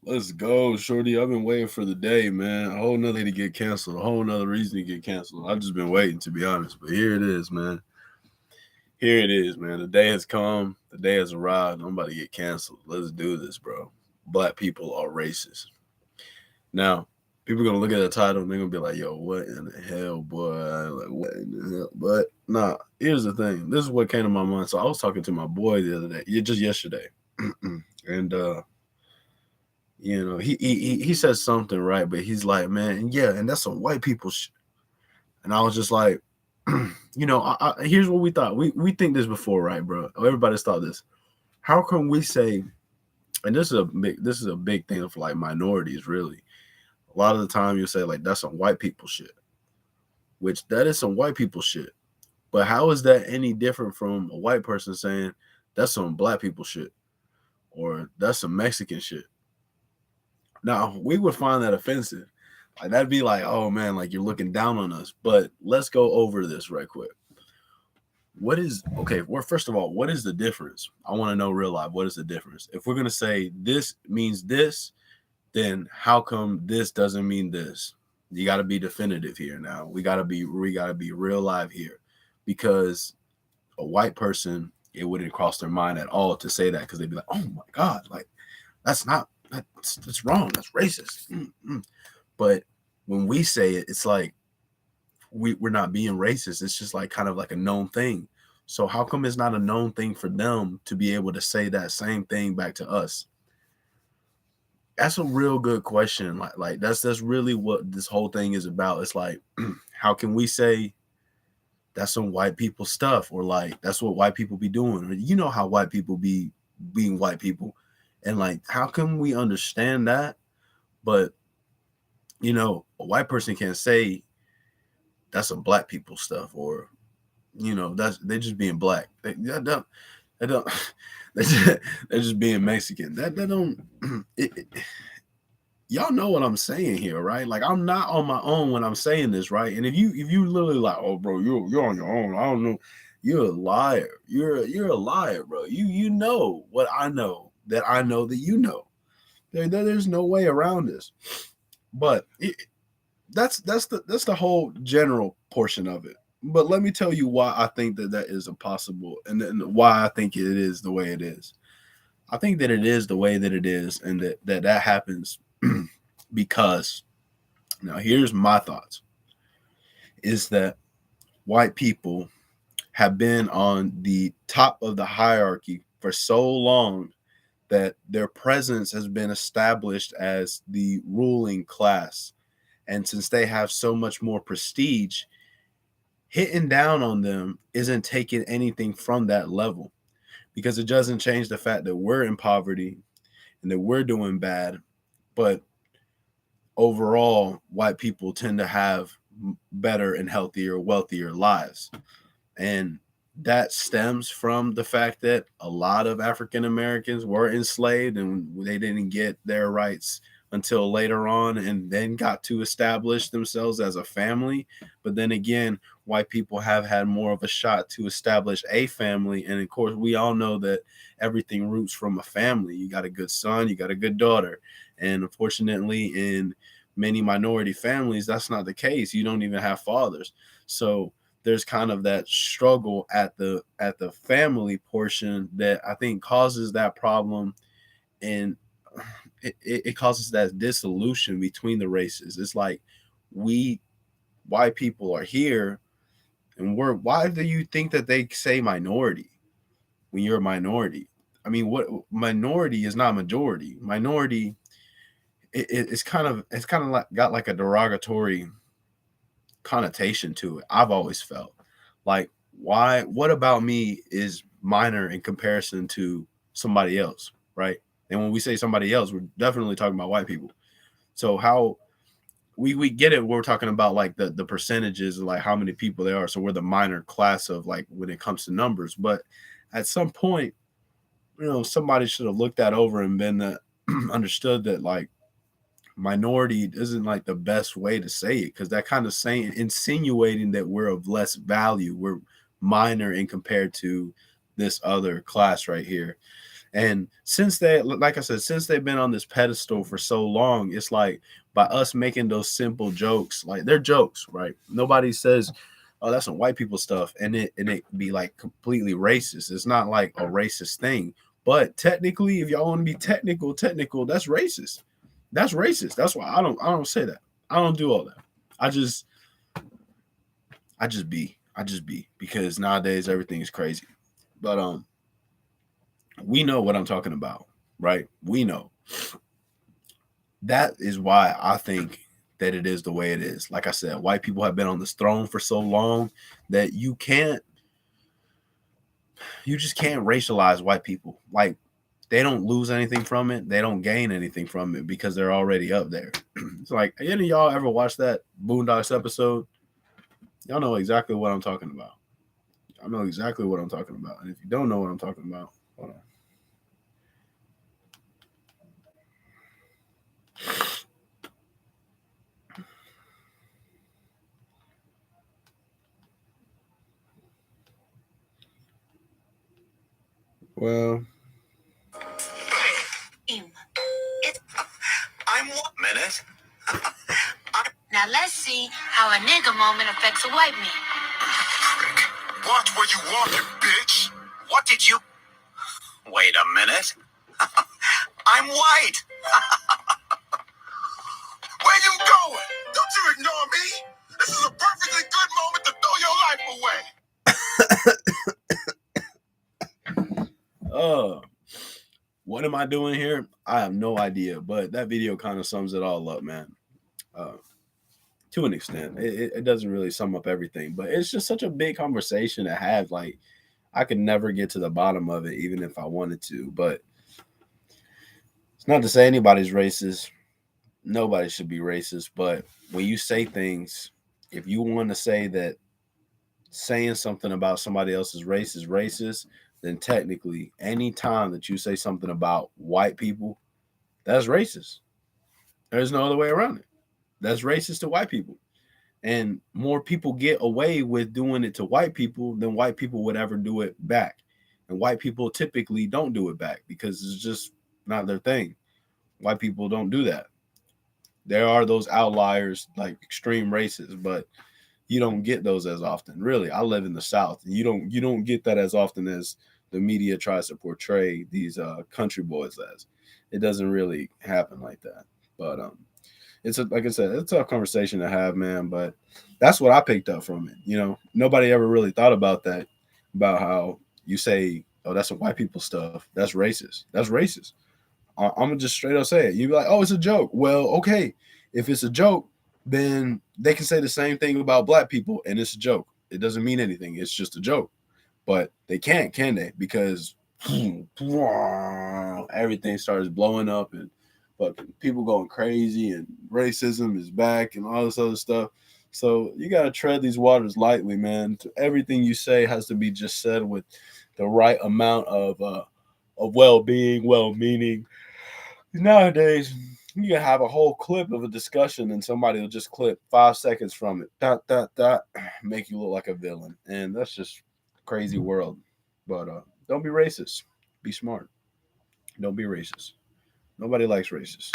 Let's go, shorty. I've been waiting for the day, man. A whole nother to get canceled. A whole nother reason to get canceled. I've just been waiting, to be honest. But here it is, man. Here it is, man. The day has come. The day has arrived. I'm about to get canceled. Let's do this, bro. Black people are racist. Now, people are gonna look at the title and they're gonna be like, "Yo, what in the hell, boy? Like, what in the hell?" But nah. Here's the thing. This is what came to my mind. So I was talking to my boy the other day, just yesterday, and he said something right, but he's like, man, yeah, and that's some white people shit. And I was just like, here's what we thought. We think this before, right, bro? Everybody's thought this. How can we say? And this is a big thing for like minorities, really. A lot of the time, you say like that's some white people shit, which that is some white people shit. But how is that any different from a white person saying that's some black people shit or that's some Mexican shit? Now we would find that offensive. Like that'd be like, oh man, like you're looking down on us. But let's go over this right quick. What is okay? Well, first of all, what is the difference? I want to know real life. What is the difference? If we're gonna say this means this, then how come this doesn't mean this? You got to be definitive here. Now we gotta be real live here, because a white person, it wouldn't cross their mind at all to say that, because they'd be like, oh my god, like that's wrong. That's racist. Mm-mm. But when we say it, it's like we're not being racist. It's just like kind of like a known thing. So how come it's not a known thing for them to be able to say that same thing back to us? That's a real good question. Like that's really what this whole thing is about. It's like, how can we say that's some white people stuff, or like that's what white people be doing? Or you know how white people be being white people, and like how can we understand that? But a white person can't say that's some black people stuff, or that's they're just being black. They don't they're just being Mexican. That don't it, y'all know what I'm saying here, right? Like I'm not on my own when I'm saying this, right? And if you literally like, oh bro, you're on your own. I don't know. You're a liar. You're a liar, bro. You know what I know that you know. There's no way around this. But that's the whole general portion of it. But let me tell you why I think that is impossible, and then why I think it is the way it is. I think that it is the way that it is, and that happens because now here's my thoughts: is that white people have been on the top of the hierarchy for so long that their presence has been established as the ruling class. And since they have so much more prestige, hitting down on them isn't taking anything from that level, because it doesn't change the fact that we're in poverty and that we're doing bad. But overall, white people tend to have better and healthier, wealthier lives. And that stems from the fact that a lot of African Americans were enslaved and they didn't get their rights until later on, and then got to establish themselves as a family. But then again, white people have had more of a shot to establish a family. And of course, we all know that everything roots from a family. You got a good son, you got a good daughter. And unfortunately, in many minority families, that's not the case. You don't even have fathers. So there's kind of that struggle at the family portion that I think causes that problem, and it causes that dissolution between the races. It's like we white people are here, and why do you think that they say minority when you're a minority? I mean, what minority is not majority. Minority, it's kind of like got like a derogatory connotation to it. I've always felt like, why? What about me is minor in comparison to somebody else, right? And when we say somebody else, we're definitely talking about white people. So how we get it? We're talking about like the percentages, like how many people there are. So we're the minor class of like when it comes to numbers. But at some point, somebody should have looked that over and been that understood that like minority isn't like the best way to say it, because that kind of saying insinuating that we're of less value, we're minor in compared to this other class right here. And since they, like I said, since they've been on this pedestal for so long, it's like by us making those simple jokes, like they're jokes, right? Nobody says, "Oh, that's some white people stuff," and it be like completely racist. It's not like a racist thing, but technically, if y'all want to be technical, that's racist. That's racist. That's why I don't say that. I don't do all that. I just I just be because nowadays everything is crazy. But we know what I'm talking about, right? We know. That is why I think that it is the way it is. Like I said, white people have been on this throne for so long that you just can't racialize white people. Like they don't lose anything from it. They don't gain anything from it because they're already up there. It's like, any of y'all ever watch that Boondocks episode? Y'all know exactly what I'm talking about. I know exactly what I'm talking about. And if you don't know what I'm talking about, hold on. Well, I'm 1 minute. Now let's see how a nigga moment affects a white man. Watch where you walking, bitch. What did you? Wait a minute. I'm white. Where you going? Don't you ignore me. This is a perfectly good moment to throw your life away. What am I doing here? I have no idea, but that video kind of sums it all up, man. Uh, to an extent, it doesn't really sum up everything, but it's just such a big conversation to have. Like, I could never get to the bottom of it, even if I wanted to. But it's not to say anybody's racist. Nobody should be racist. But when you say things, if you want to say that saying something about somebody else's race is racist, then technically, any time that you say something about white people, that's racist. There's no other way around it. That's racist to white people. And more people get away with doing it to white people than white people would ever do it back. And white people typically don't do it back because it's just not their thing. White people don't do that. There are those outliers, like extreme races, but you don't get those as often. Really, I live in the South, and you don't get that as often as the media tries to portray these country boys as. It doesn't really happen like that. But like I said, it's a tough conversation to have, man. But that's what I picked up from it. Nobody ever really thought about that, about how you say, "Oh, that's some white people stuff. That's racist. That's racist." I'm gonna just straight up say it. You be like, "Oh, it's a joke." Well, okay, if it's a joke, then they can say the same thing about black people, and it's a joke. It doesn't mean anything. It's just a joke. But they can't, can they? Because everything starts blowing up and fucking people going crazy and racism is back and all this other stuff. So you gotta tread these waters lightly, man. Everything you say has to be just said with the right amount of well-being, well-meaning. Nowadays, you can have a whole clip of a discussion and somebody will just clip 5 seconds from it. Dot dot dot, make you look like a villain, and that's just crazy world. But don't be racist. Be smart. Don't be racist. Nobody likes racists.